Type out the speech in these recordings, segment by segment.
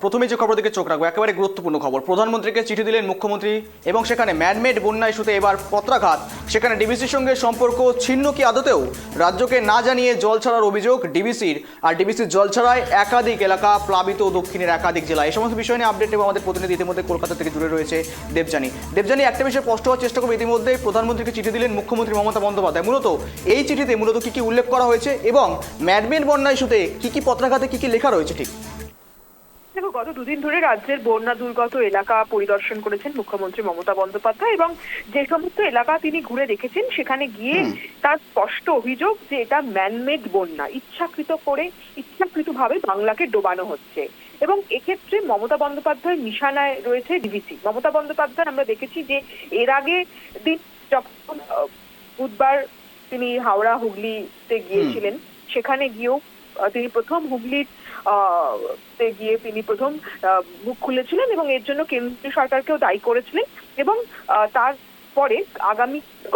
প্রথমে যে খবর দিকে চোখ রাখবো, একেবারে গুরুত্বপূর্ণ খবর। প্রধানমন্ত্রীকে চিঠি দিলেন মুখ্যমন্ত্রী এবং সেখানে ম্যানমেড বন্যা ইস্যুতে এবার পত্রাঘাত। সেখানে ডিবিসির সঙ্গে সম্পর্ক ছিন্ন কি আদতেও? রাজ্যকে না জানিয়ে জল ছাড়ার অভিযোগ ডিবিসির, আর ডিবিসির জল ছাড়ায় একাধিক এলাকা প্লাবিত দক্ষিণের একাধিক জেলায়। এই সমস্ত বিষয় নিয়ে আপডেট এবং আমাদের প্রতিনিধি ইতিমধ্যে কলকাতা থেকে জুড়ে রয়েছে দেবযানী। একটা বিষয় স্পষ্ট হওয়ার চেষ্টা করবো, ইতিমধ্যে প্রধানমন্ত্রীকে চিঠি দিলেন মুখ্যমন্ত্রী মমতা বন্দ্যোপাধ্যায়। মূলত এই চিঠিতে মূলত কি উল্লেখ করা হয়েছে এবং ম্যানমেড বন্যা ইস্যুতে কি পত্রাঘাতে কি লেখা রয়েছে ঠিক? দেখো, গত দুদিন ধরে রাজ্যের বন্যা দুর্গত এলাকা পরিদর্শন করেছেন মুখ্যমন্ত্রী মমতা বন্দ্যোপাধ্যায় এবং যে সমস্ত এলাকা তিনি ঘুরে দেখেছেন সেখানে গিয়ে তার স্পষ্ট অভিযোগ যে এটা ম্যানমেড বন্যা, ইচ্ছাকৃতভাবে বাংলাকে ডোবানো হচ্ছে। এবং এক্ষেত্রে মমতা বন্দ্যোপাধ্যায়ের নিশানায় রয়েছে ডিবিসি। মমতা বন্দ্যোপাধ্যায় আমরা দেখেছি যে এর আগে দিন যখন বুধবার তিনি হাওড়া হুগলিতে গিয়েছিলেন, সেখানে গিয়েও তিনি প্রথম হুগলির গিয়ে তিনি প্রথম মুখ খুলেছিলেন এবং এর জন্য কেন্দ্রীয় সরকারকেও দায়ী করেছিলেন। এবং তারপরে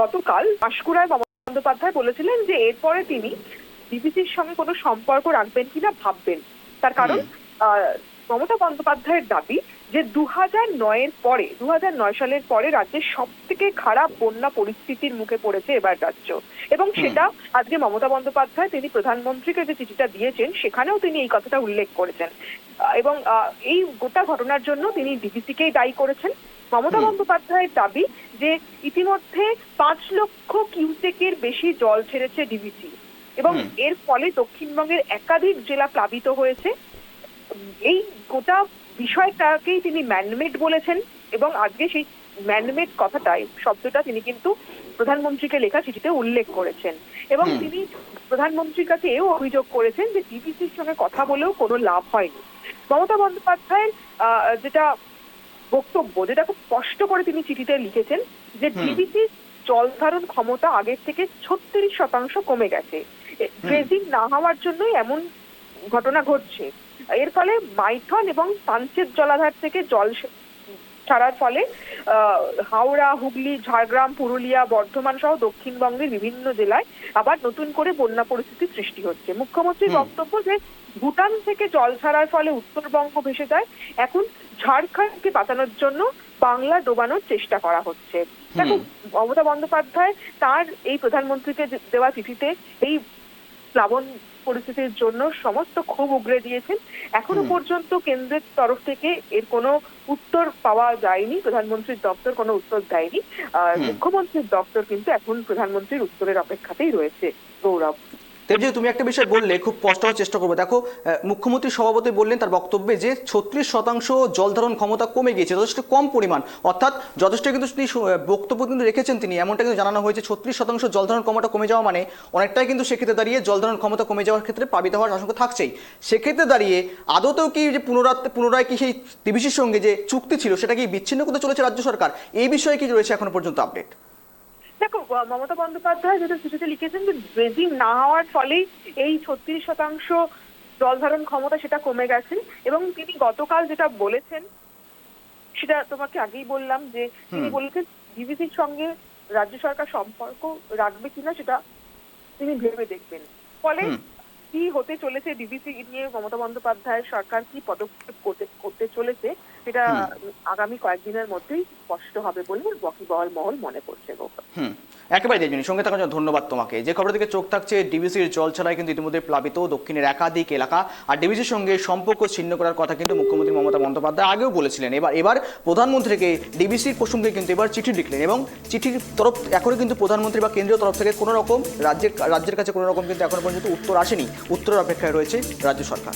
গতকাল পাঁশকুড়ায় মমতা বন্দ্যোপাধ্যায় বলেছিলেন যে এরপরে তিনি বিবিসির সঙ্গে কোনো সম্পর্ক রাখবেন কিনা ভাববেন। তার কারণ মমতা বন্দ্যোপাধ্যায়ের দাবি যে 2009 সালের পরে রাজ্যের সব থেকে খারাপ বন্যা পরিস্থিতির মুখে পড়েছে এবার রাজ্য। এবং সেটা আজকে মমতা বন্দ্যোপাধ্যায় তিনি প্রধানমন্ত্রীকে যে চিঠিটা দিয়েছেন সেখানেও তিনি এই কথাটা উল্লেখ করেছেন এবং এই গোটা ঘটনার জন্য তিনি ডিবিসিকেই দায়ী করেছেন। মমতা বন্দ্যোপাধ্যায়ের দাবি যে ইতিমধ্যে 5 লক্ষ কিউসেকের বেশি জল ছেড়েছে ডিবিসি এবং এর ফলে দক্ষিণবঙ্গের একাধিক জেলা প্লাবিত হয়েছে। এই গোটা বিষয়টাকেই তিনি ম্যানমেড বলেছেন এবং আজকে সেই ম্যানমেড কথাটাই শব্দটা তিনি কিন্তু প্রধানমন্ত্রীকে লেখা চিঠিতে উল্লেখ করেছেন এবং তিনি প্রধানমন্ত্রীর কাছে এও অভিযোগ করেছেন যে ডিবিসির সঙ্গে কথা বলেও কোনো লাভ হয়নি। মমতা বন্দ্যোপাধ্যায়ের যেটা বক্তব্য, যেটা খুব স্পষ্ট করে তিনি চিঠিতে লিখেছেন যে ডিবিসির জল ধারণ ক্ষমতা আগের থেকে 36% কমে গেছে। ড্রেজিং না হওয়ার জন্যই এমন ঘটনা ঘটছে। এর ফলে মাইথন এবং পাঞ্চেত জলাধার থেকে জল ছাড়ার ফলে হাওড়া, হুগলি, ঝাড়গ্রাম, পুরুলিয়া, বর্ধমান সহ দক্ষিণবঙ্গের বিভিন্ন জেলায় আবার নতুন করে বন্যা পরিস্থিতির সৃষ্টি হচ্ছে। মুখ্যমন্ত্রীর বক্তব্য যে ভুটান থেকে জল ছাড়ার ফলে উত্তরবঙ্গ ভেসে যায়, এখন ঝাড়খণ্ডকে বাঁচানোর জন্য বাংলা ডোবানোর চেষ্টা করা হচ্ছে। দেখো, মমতা বন্দ্যোপাধ্যায় তার এই প্রধানমন্ত্রীকে দেওয়া চিঠিতে এই প্লাবন পরিস্থিতির জন্য সমস্ত ক্ষোভ উগরে দিয়েছেন। এখনো পর্যন্ত কেন্দ্রের তরফ থেকে এর কোনো উত্তর পাওয়া যায়নি, প্রধানমন্ত্রীর দপ্তর কোনো উত্তর দেয়নি। মুখ্যমন্ত্রীর দপ্তর কিন্তু এখন প্রধানমন্ত্রীর উত্তরের অপেক্ষাতেই রয়েছে। গৌরব, তুমি একটা বিষয় বললে, খুব স্পষ্ট হওয়ার চেষ্টা করবো। দেখো, মুখ্যমন্ত্রী সভাপতি বললেন তার বক্তব্যে যে 36% জল ধারণ ক্ষমতা কমে গিয়েছে, যথেষ্ট কম পরিমাণ, অর্থাৎ যথেষ্ট কিন্তু তিনি বক্তব্য কিন্তু রেখেছেন তিনি, এমনটা কিন্তু জানানো হয়েছে। 36% জল ধারণ ক্ষমতা কমে যাওয়া মানে অনেকটাই কিন্তু সেক্ষেত্রে দাঁড়িয়ে জল ধারণ ক্ষমতা কমে যাওয়ার ক্ষেত্রে প্লাবিত হওয়ার আশঙ্কা থাকছেই। সেক্ষেত্রে দাঁড়িয়ে আদতেও কি যে পুনরায় কি সেই ডিবিসির সঙ্গে যে চুক্তি ছিল সেটা কি বিচ্ছিন্ন করতে চলেছে রাজ্য সরকার? এই বিষয়ে কি রয়েছে এখনো পর্যন্ত আপডেট? দেখো, মমতা বন্দ্যোপাধ্যায় যেটা চিঠিতে লিখেছেন যে ড্রেজিং না হওয়ার ফলেই এই 36% জল ধারণ ক্ষমতা সেটা কমে গেছে এবং তিনি গতকাল যেটা বলেছেন সেটা তোমাকে আগেই বললাম যে তিনি বলেছেন ডিবিসির সঙ্গে রাজ্য সরকার সম্পর্ক রাখবে কিনা সেটা তিনি ভেবে দেখবেন। ফলে কি হতে চলেছে ডিবিসি নিয়ে মমতা বন্দ্যোপাধ্যায়ের সরকার কি পদক্ষেপ করতে চলেছে সেটা আগামী কয়েকদিনের মধ্যেই স্পষ্ট হবে বলে ওয়াকিবহাল মহল মনে করছে। একেবারে দেবযানী, সঙ্গে থাকার জন্য ধন্যবাদ তোমাকে। যে খবরের দিকে চোখ থাকছে, ডিবিসির জল ছাড়াই কিন্তু ইতিমধ্যে প্লাবিত দক্ষিণের একাধিক এলাকা, আর ডিবিসির সঙ্গে সম্পর্ক ছিন্ন করার কথা কিন্তু মুখ্যমন্ত্রী মমতা বন্দ্যোপাধ্যায় আগেও বলেছিলেন। এবার প্রধানমন্ত্রীকে ডিবিসির প্রসঙ্গে কিন্তু এবার চিঠি লিখলেন এবং চিঠির তরফ এখনো কিন্তু প্রধানমন্ত্রী বা কেন্দ্রীয় তরফ থেকে কোনো রকম রাজ্যের কাছে কোনো রকম কিন্তু এখনো পর্যন্ত উত্তর আসেনি। উত্তরের অপেক্ষায় রয়েছে রাজ্য সরকার।